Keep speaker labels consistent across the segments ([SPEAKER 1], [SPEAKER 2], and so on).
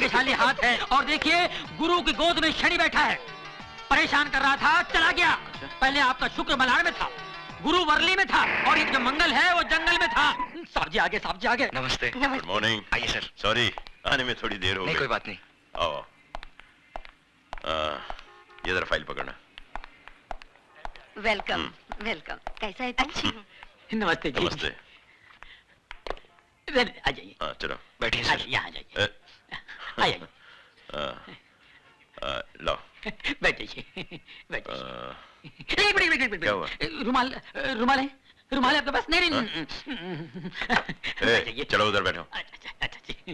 [SPEAKER 1] भाग्यशाली हाथ है। और देखिए गुरु की गोद में शनि बैठा है, परेशान कर रहा था, चला गया। पहले आपका शुक्र मलाड़ में था, गुरु वर्ली में था, और ये जो मंगल है वो जंगल में था। साहब जी आगे, साहब जी आगे।
[SPEAKER 2] नमस्ते।
[SPEAKER 3] Good morning.
[SPEAKER 2] आइए सर।
[SPEAKER 3] सॉरी आने में थोड़ी देर हो गई।
[SPEAKER 2] नहीं कोई बात नहीं।
[SPEAKER 3] आओ। ये जरा फाइल पकड़ना।
[SPEAKER 4] Welcome welcome. कैसा है तुम?
[SPEAKER 1] अच्छी। नमस्ते जी।
[SPEAKER 3] नमस्ते।
[SPEAKER 1] आ जाइए।
[SPEAKER 3] चलो
[SPEAKER 2] बैठिए सर।
[SPEAKER 1] यहाँ जाइए। आइए।
[SPEAKER 3] लो
[SPEAKER 1] बैठिए बैठिए। एक मिनट।
[SPEAKER 3] क्या हुआ?
[SPEAKER 1] रुमाल रुमाल है? रुमाल है आपके पास? नहीं।
[SPEAKER 3] चलो उधर बैठो।
[SPEAKER 1] अच्छा जी।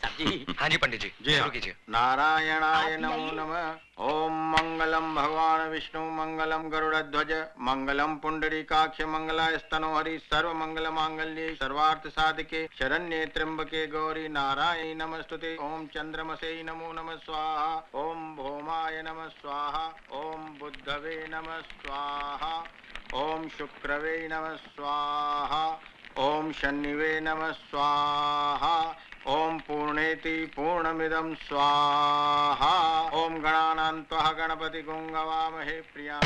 [SPEAKER 1] साहब जी।
[SPEAKER 2] हाँ जी पंडित जी शुरू कीजिए।
[SPEAKER 5] नारायणाय नमो नमः। ओम मंगलम भगवान विष्णु मंगलम गरुड़ध्वज मंगलम पुंडरीकाक्ष मंगलाय स्तनोहरि सर्व मंगल मांगल्ये सर्वार्थ साधिके शरण्ये त्र्यंबके गौरी नारायणी नमस्तुते। ओम चंद्रमसे नमो नमः स्वाहा। ओम भौमाय नमः स्वाहा। ओम बुद्धवे नमः स्वाहा। ओम शुक्रवे नमः स्वाहा। ओम शनिवे नमः स्वाहा। ओम पूर्णेति पूर्णमिदं स्वाहा। ओम गणानान्त्वा गणपति गुंगवामहे प्रिया।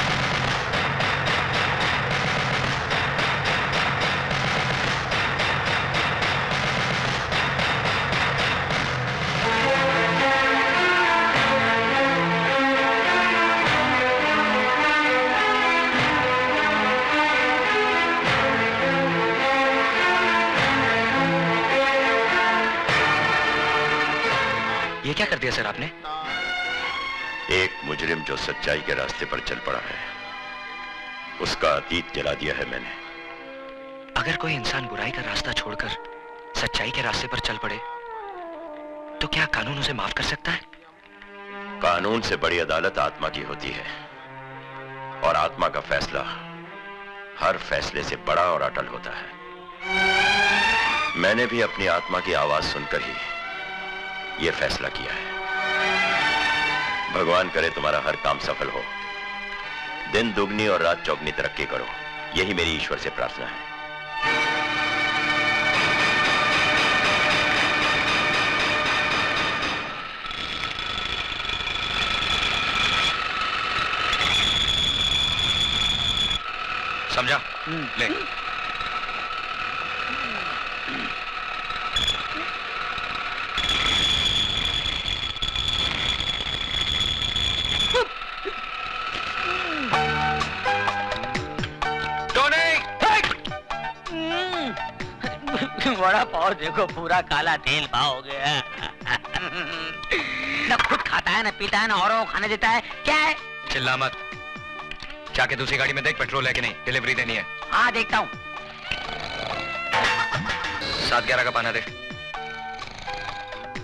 [SPEAKER 2] ये क्या कर दिया सर आपने?
[SPEAKER 3] एक मुजरिम जो सच्चाई के रास्ते पर चल पड़ा है, उसका अतीत जला दिया है मैंने।
[SPEAKER 2] अगर कोई इंसान बुराई का रास्ता छोड़कर सच्चाई के रास्ते पर चल पड़े तो क्या कानून उसे माफ कर सकता है?
[SPEAKER 3] कानून से बड़ी अदालत आत्मा की होती है, और आत्मा का फैसला हर फैसले से बड़ा और अटल होता है। मैंने भी अपनी आत्मा की आवाज सुनकर ही यह फैसला किया है। भगवान करे तुम्हारा हर काम सफल हो, दिन दुगनी और रात चौगनी तरक्की करो, यही मेरी ईश्वर से प्रार्थना है।
[SPEAKER 2] समझा? ले।
[SPEAKER 1] बड़ा पाव देखो, पूरा काला तेल पाव हो गया। न खुद खाता है, न पीता है, न औरों को खाने देता है। क्या है?
[SPEAKER 2] चिल्ला मत। जाके दूसरी गाड़ी में देख पेट्रोल है कि नहीं, डिलीवरी देनी है।
[SPEAKER 1] हाँ देखता हूँ।
[SPEAKER 2] 7-11 का पाना दे।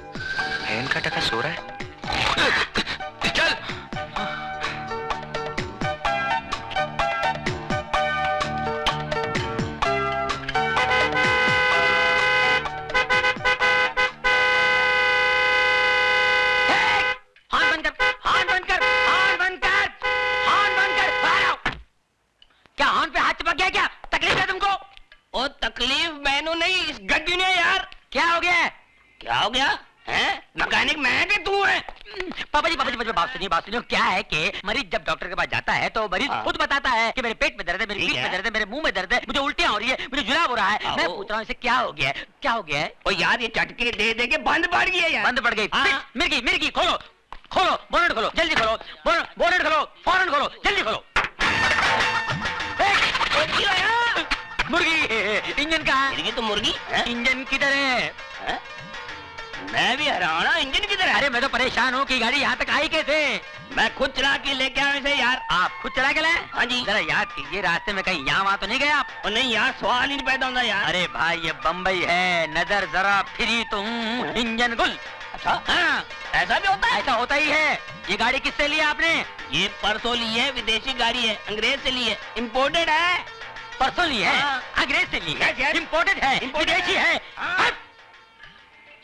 [SPEAKER 2] बहन का टका सो रहा है। चल।
[SPEAKER 1] तकलीफ मैनू नहीं, इस गड्डी ने यार। क्या हो गया? क्या हो गया है? मैकेनिक मैं है कि तू है? पापा जी बात सुनिए। क्या है कि मरीज जब डॉक्टर के पास जाता है तो मरीज खुद बताता है कि मेरे पेट में दर्द है, मेरी पीठ में दर्द है, मेरे मुंह में दर्द है, मुझे उल्टियां हो रही है, मुझे जुलाब हो रहा है। मैं पूछ रहा हूँ इसे क्या हो गया है? क्या हो गया है? ओ यार ये चटके दे दे के बंद पड़ गई है यार। बंद पड़ गई। मिर्गी खोलो बोनट खोलो, जल्दी खोलो। बोनट खोलो, फौरन खोलो, जल्दी खोलो। मुर्गी इंजन कहाँ है? तो मुर्गी इंजन किधर है? मैं भी हैरान हूं, इंजन किधर है? अरे मैं तो परेशान हूँ कि गाड़ी यहाँ तक आई कैसे? मैं खुद चला के लेके आया इसे यार। आप खुद चला के लाए? हाँ जी। जरा याद कीजिए रास्ते में कहीं यहाँ वहाँ तो नहीं गए आप? और नहीं यार, सवाल ही नहीं पैदा होता यार। अरे भाई ये बम्बई है, नजर जरा फिरी तुम इंजन गुल। अच्छा हाँ, ऐसा भी होता है? ऐसा होता ही है। ये गाड़ी किससे ली आपने? ये परसों ली है, विदेशी गाड़ी है, अंग्रेज से ली है, इम्पोर्टेड है। परसों ली है, अंग्रेज से ली है, इम्पोर्टेड है, विदेशी है।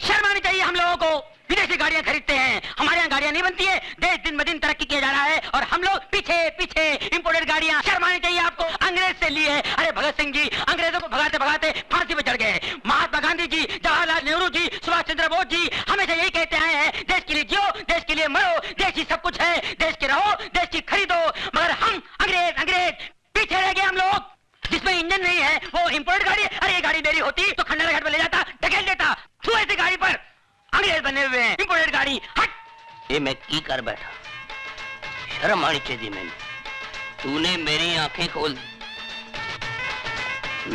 [SPEAKER 1] शर्म आनी चाहिए हम लोगों को। विदेशी गाड़ियां खरीदते हैं, हमारे यहाँ गाड़ियां नहीं बनती है। देश दिन ब दिन तरक्की किया जा रहा है और हम लोग पीछे इम्पोर्टेड गाड़ियां। शर्म आनी चाहिए आपको। अंग्रेज से लिए है। अरे भगत सिंह जी अंग्रेजों को भगाते भगाते फांसी पे चढ़ गए। महात्मा गांधी जी, जवाहरलाल नेहरू जी, सुभाष चंद्र बोस जी हमेशा यही कहते हैं लिए मरो, देश ही सब कुछ है, देश के रहो, देश की खरीदो। मगर हम अंग्रेज पीछे रह गए। हम लोग जिसमें इंजन नहीं है वो इंपोर्टेड गाड़ी है। अरे ये गाड़ी मेरी होती तो खंडाला घाट में ले जाता, ढकेल देता। तू ऐसी गाड़ी पर अंग्रेज बने हुए हैं, इंपोर्टेड गाड़ी। हट। ये मैं की कर बैठा, शर्म आनी चाहिए मैंने। तूने मेरी आंखें खोल दी,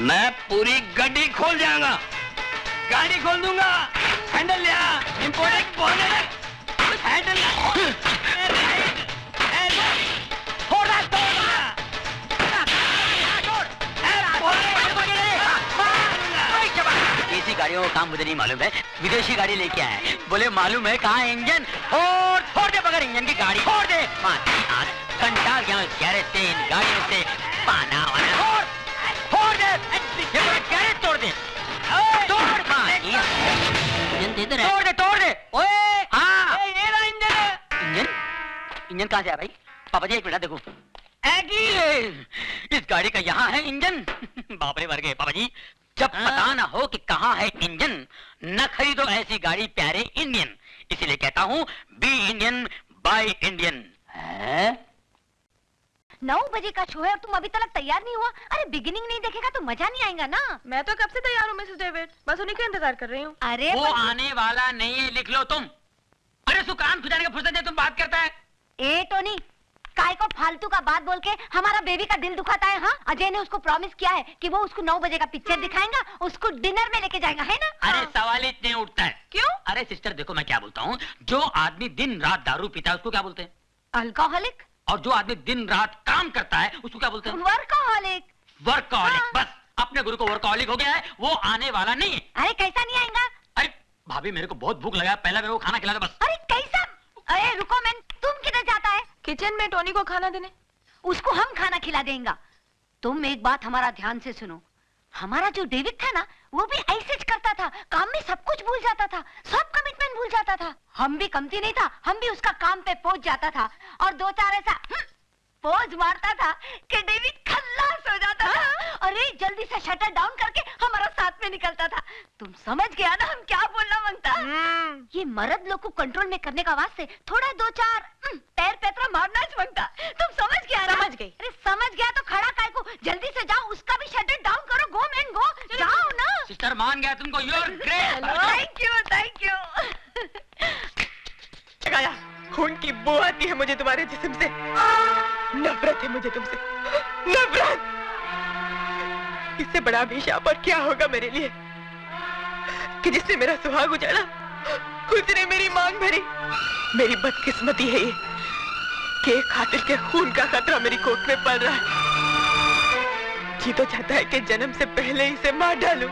[SPEAKER 1] मैं पूरी गड्डी खोल जाऊंगा, गाड़ी खोल दूंगा। हैंडल लिया, इंपोर्टेड बोनट, हैंडल ऐसी गाड़ियों का काम मुझे नहीं मालूम है। विदेशी गाड़ी लेके आए, बोले मालूम है कहाँ इंजन। फोड़ दे बगैर इंजन की गाड़ी, फोड़ दे। घंटा गया गैरेज से, इन गाड़ियों से पाना वाना फोड़ दे, गैरेज तोड़ दे, तोड़ दे। ओए हाँ, इंजन कहाँ से आया भाई? पापा जी एक मिनट देखो, इस गाड़ी का यहाँ है इंजन। बाप रे मर गए पापा जी। जब पता ना हो कि कहाँ है इंजन, न खरीदो ऐसी गाड़ी प्यारे इंडियन। इसीलिए कहता हूँ बी इंडियन बाय इंडियन।
[SPEAKER 4] 9 बजे का शो है और तुम अभी तक तैयार नहीं हुआ। अरे बिगिनिंग नहीं देखेगा तो मजा नहीं आएगा ना।
[SPEAKER 6] मैं तो कब से तैयार हूँ मिसेस डेविड, बस उन्हीं का इंतजार कर रही हूँ।
[SPEAKER 4] अरे
[SPEAKER 1] वो आने वाला नहीं है, लिख लो तुम। अरे उसको कान खुजाने का फुर्सत है, तुम बात करता है।
[SPEAKER 4] ए टोनी, काय को फालतू का बात बोल के हमारा बेबी का दिल दुखाता है। हाँ, अजय ने उसको प्रॉमिस किया है कि वो उसको 9 बजे का पिक्चर दिखाएगा, उसको डिनर में लेके जाएगा, है ना?
[SPEAKER 1] अरे सवाल ही इतने उठता है।
[SPEAKER 4] क्यों?
[SPEAKER 1] अरे सिस्टर देखो मैं क्या बोलता हूँ, जो आदमी दिन रात दारू पीता है उसको क्या बोलते हैं?
[SPEAKER 4] अल्कोहलिक।
[SPEAKER 1] और जो आदमी दिन रात काम करता है उसको क्या बोलते हैं?
[SPEAKER 4] वर्कोहलिक।
[SPEAKER 1] वर्कaholic।
[SPEAKER 4] हाँ।
[SPEAKER 1] बस अपने गुरु को वर्कaholic हो गया है, वो आने वाला नहीं है।
[SPEAKER 4] अरे कैसा नहीं आएगा?
[SPEAKER 1] अरे भाभी मेरे को बहुत भूख लगा है, पहले मेरे को खाना खिला दो बस।
[SPEAKER 4] अरे कैसा? अरे रुको मैन, तुम किधर जाता है?
[SPEAKER 6] किचन में टोनी को खाना देने।
[SPEAKER 4] उसको हम खाना खिला देंगे। तुम एक बात हमारा ध्यान से सुनो, हमारा जो डेविड था ना, वो भी ऐसे ही करता था, काम में सब कुछ भूल जाता था, सब कमिटमेंट भूल जाता था। हम भी कमती नहीं था, हम भी उसका काम पे पहुंच जाता था और 2-4 ऐसा पोज मारता था कि डेविड खल्लास हो जाता था। अरे जल्दी से शटर डाउन करके हमारा साथ में निकलता था। तुम समझ गया ना हम क्या बोलना मांगता? ये मर्द लोग को कंट्रोल में करने का वास्ते थोड़ा 2-4 पैर पैतरा मारना मांगता। तुम समझ गया ना?
[SPEAKER 6] समझ गई।
[SPEAKER 4] अरे समझ गया तो खड़ा काय को, जल्दी से जाओ, उसका भी शटर डाउन करो। गो मैन गो, जाओ ना।
[SPEAKER 1] सिस्टर मान गया तुमको, you are great.
[SPEAKER 4] Thank you.
[SPEAKER 6] खून की बू आती है मुझे तुम्हारे जिस्म से। नफरत है मुझे तुमसे, नफरत। इससे बड़ा अभिशाप और क्या होगा मेरे लिए कि जिसने मेरा सुहाग उजाड़ा उसने मेरी मांग भरी। मेरी बदकिस्मती है ये कि एक कातिल के खून का खतरा मेरी कोख में पल रहा है। जी तो चाहता है कि जन्म से पहले इसे मार डालूं।